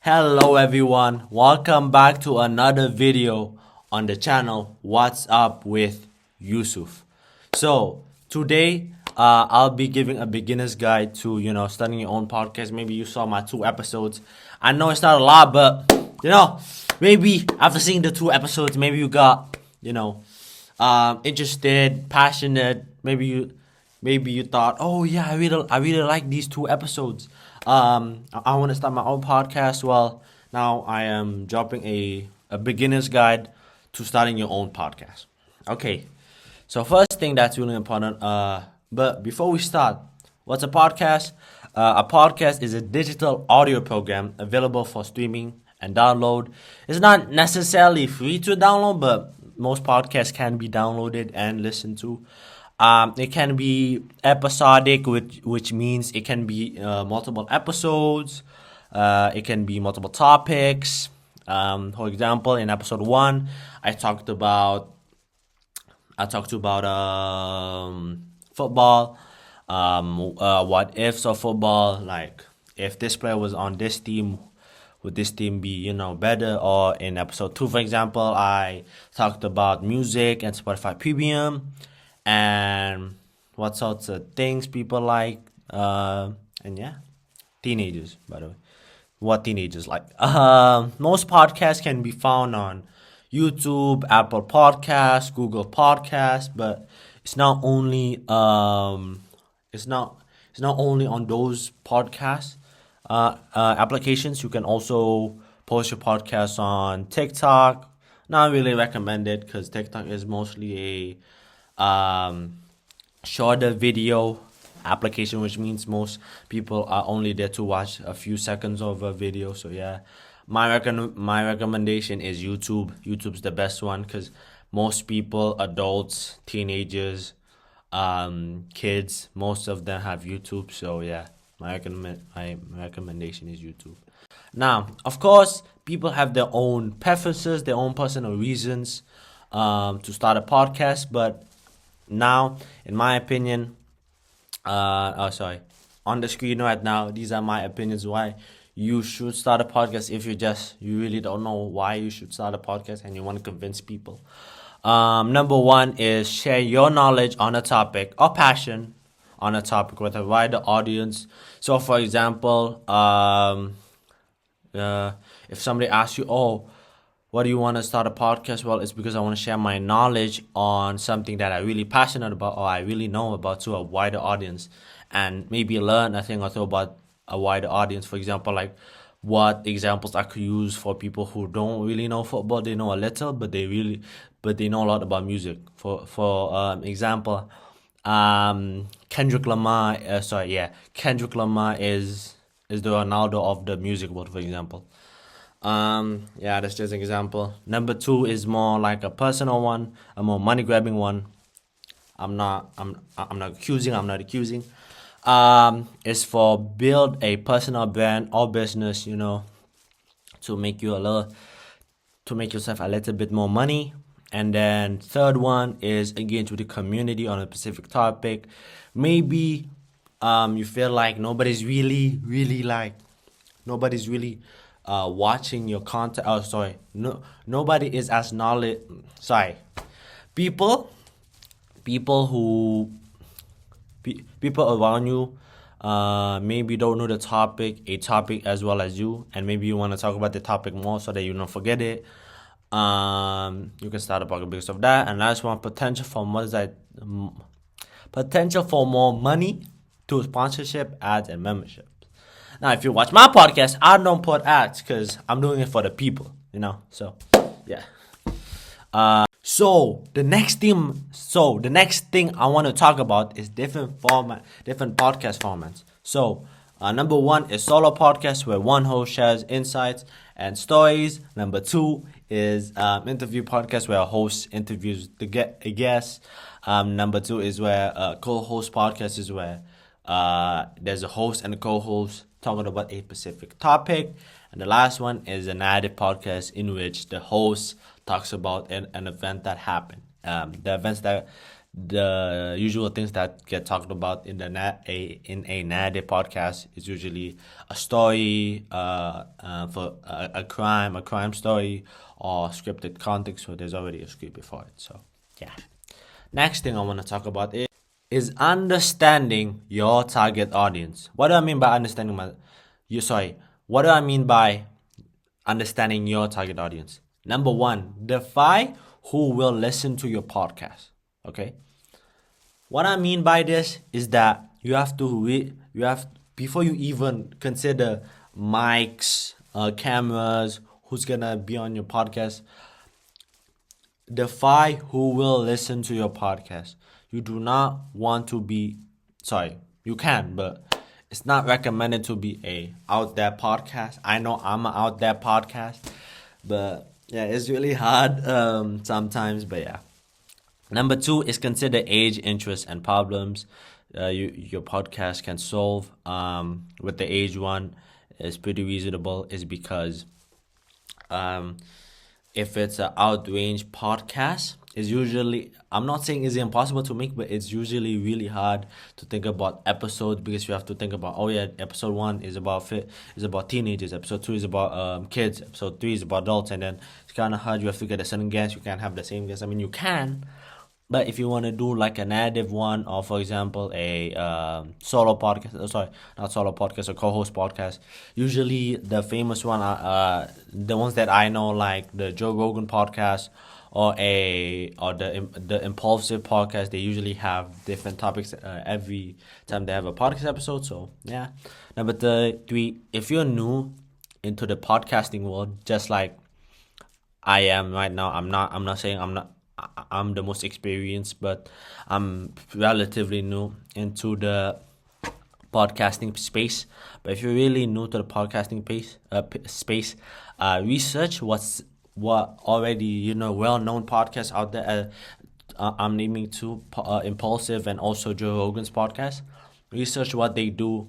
Hello everyone, welcome back to another video on the channel What's Up with Yusuf. So today I'll be giving a beginner's guide to starting your own podcast. Maybe you saw my 2 episodes. I know it's not a lot, but maybe after seeing the 2 episodes, maybe you got interested, passionate. Maybe you thought, oh yeah, I really like these 2 episodes. I want to start my own podcast. Well, now I am dropping a beginner's guide to starting your own podcast. Okay, so first thing that's really important. But before we start, what's a podcast? A podcast is a digital audio program available for streaming and download. It's not necessarily free to download, but most podcasts can be downloaded and listened to. It can be episodic, which means it can be multiple episodes. It can be multiple topics. For example, in episode 1, I talked about football. What ifs of football, like if this player was on this team, would this team be better? Or in episode 2, for example, I talked about music and Spotify Premium and what sorts of things people like. And yeah, teenagers, by the way, what teenagers like. Most podcasts can be found on YouTube, Apple Podcasts, Google Podcasts, but it's not only it's not only on those podcast applications. You can also post your podcast on TikTok. Not really recommended because TikTok is mostly a shorter video application, which means most people are only there to watch a few seconds of a video. So yeah, my recommendation is YouTube. YouTube's the best one because most people, adults, teenagers, kids, most of them have YouTube. So yeah, my recommendation is YouTube. Now, of course, people have their own preferences, their own personal reasons to start a podcast, but now, in my opinion, on the screen right now, these are my opinions why you should start a podcast if you really don't know why you should start a podcast and you want to convince people. Number 1 is share your knowledge on a topic or passion on a topic with a wider audience. So, for example, if somebody asks you, oh, why do you want to start a podcast? Well, it's because I want to share my knowledge on something that I'm really passionate about or I really know about to a wider audience and maybe learn a thing or two about a wider audience. For example, like what examples I could use for people who don't really know football. They know a little, but they know a lot about music. For example, Kendrick Lamar. Kendrick Lamar is the Ronaldo of the music world, for example. Yeah, that's just an example. Number 2 is more like a personal one, a more money grabbing one. I'm not accusing. It's for build a personal brand or business, to make yourself a little bit more money. And then third one is engage with the community on a specific topic. Maybe you feel like nobody's really watching your content. Oh, sorry. No, nobody is as knowledge. Sorry, people, people who people around you, maybe don't know a topic as well as you, and maybe you want to talk about the topic more so that you don't forget it. You can start a podcast because of that. And last one, potential for more money to sponsorship, ads, and membership. Now, if you watch my podcast, I don't put ads because I'm doing it for the people, So, yeah. So the next thing I want to talk about is different podcast formats. So, number 1 is solo podcast where one host shares insights and stories. Number 2 is interview podcast where a host interviews a guest. Number 2 is where co-host podcast is where there's a host and a co-host talking about a specific topic. And the last one is a narrative podcast in which the host talks about an event that happened. The events the usual things that get talked about in a narrative podcast is usually a story, for a crime story, or scripted content. So there's already a script before it. So yeah. Next thing I want to talk about is understanding your target audience. What do I mean by understanding what do I mean by understanding your target audience? Number one, define who will listen to your podcast. Okay. What I mean by this is that you have to before you even consider mics, cameras, who's gonna be on your podcast, define who will listen to your podcast. You do not want to be, sorry, you can, but it's not recommended to be a out there podcast. I know I'm an out there podcast, but yeah, it's really hard sometimes, but yeah. Number two is consider age, interests, and problems your podcast can solve. With the age one, is pretty reasonable, is because um, if it's an outrange podcast, it's usually, I'm not saying it's impossible to make, but it's usually really hard to think about episodes, because you have to think about, oh yeah, episode one is about teenagers, episode two is about kids, episode three is about adults, and then it's kind of hard. You have to get a certain guest. You can't have the same guest. I mean, you can, but if you want to do like a narrative one, or for example a solo podcast, sorry, not solo podcast, a co-host podcast, usually the famous one are the ones that I know, like the Joe Rogan podcast, or the Impulsive podcast. They usually have different topics every time they have a podcast episode. So yeah. Number three, if you're new into the podcasting world, just like I am right now, I'm not saying I'm the most experienced, but I'm relatively new into the podcasting space. But if you're really new to the podcasting space, research what already well-known podcasts out there. I'm naming two, Impulsive and also Joe Rogan's podcast. Research what they do.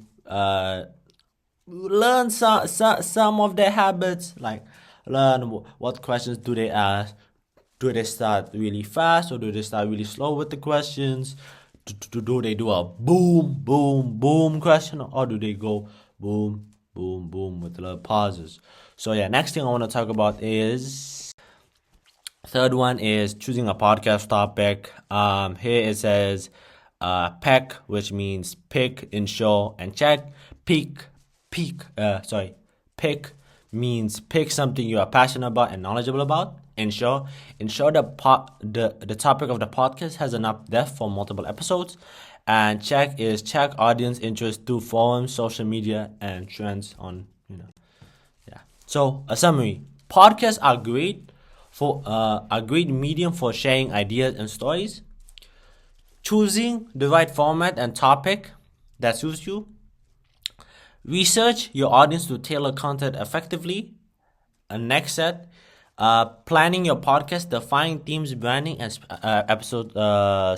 Learn some of their habits. Like, learn what questions do they ask. Do they start really fast, or do they start really slow with the questions? Do they do a boom, boom, boom question, or do they go boom, boom, boom with a little pauses? So yeah, next thing I want to talk about is, third one is choosing a podcast topic. Here it says PEC, which means pick, ensure, and check. Pick means pick something you are passionate about and knowledgeable about. Ensure the topic of the podcast has enough depth for multiple episodes. And check audience interest through forums, social media, and trends on, yeah. So a summary: podcasts are great for a great medium for sharing ideas and stories. Choosing the right format and topic that suits you. Research your audience to tailor content effectively. And next set, planning your podcast, defining themes, branding, and episode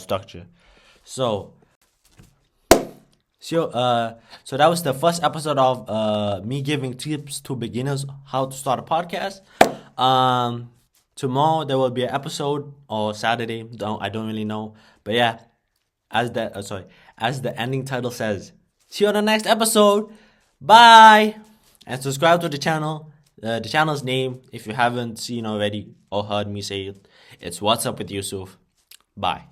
structure. So that was the first episode of me giving tips to beginners how to start a podcast. Tomorrow there will be an episode, or Saturday. I don't really know, but yeah, as the ending title says, see you on the next episode. Bye, and subscribe to the channel. The channel's name, if you haven't seen already or heard me say it, it's What's Up with Yusuf. Bye.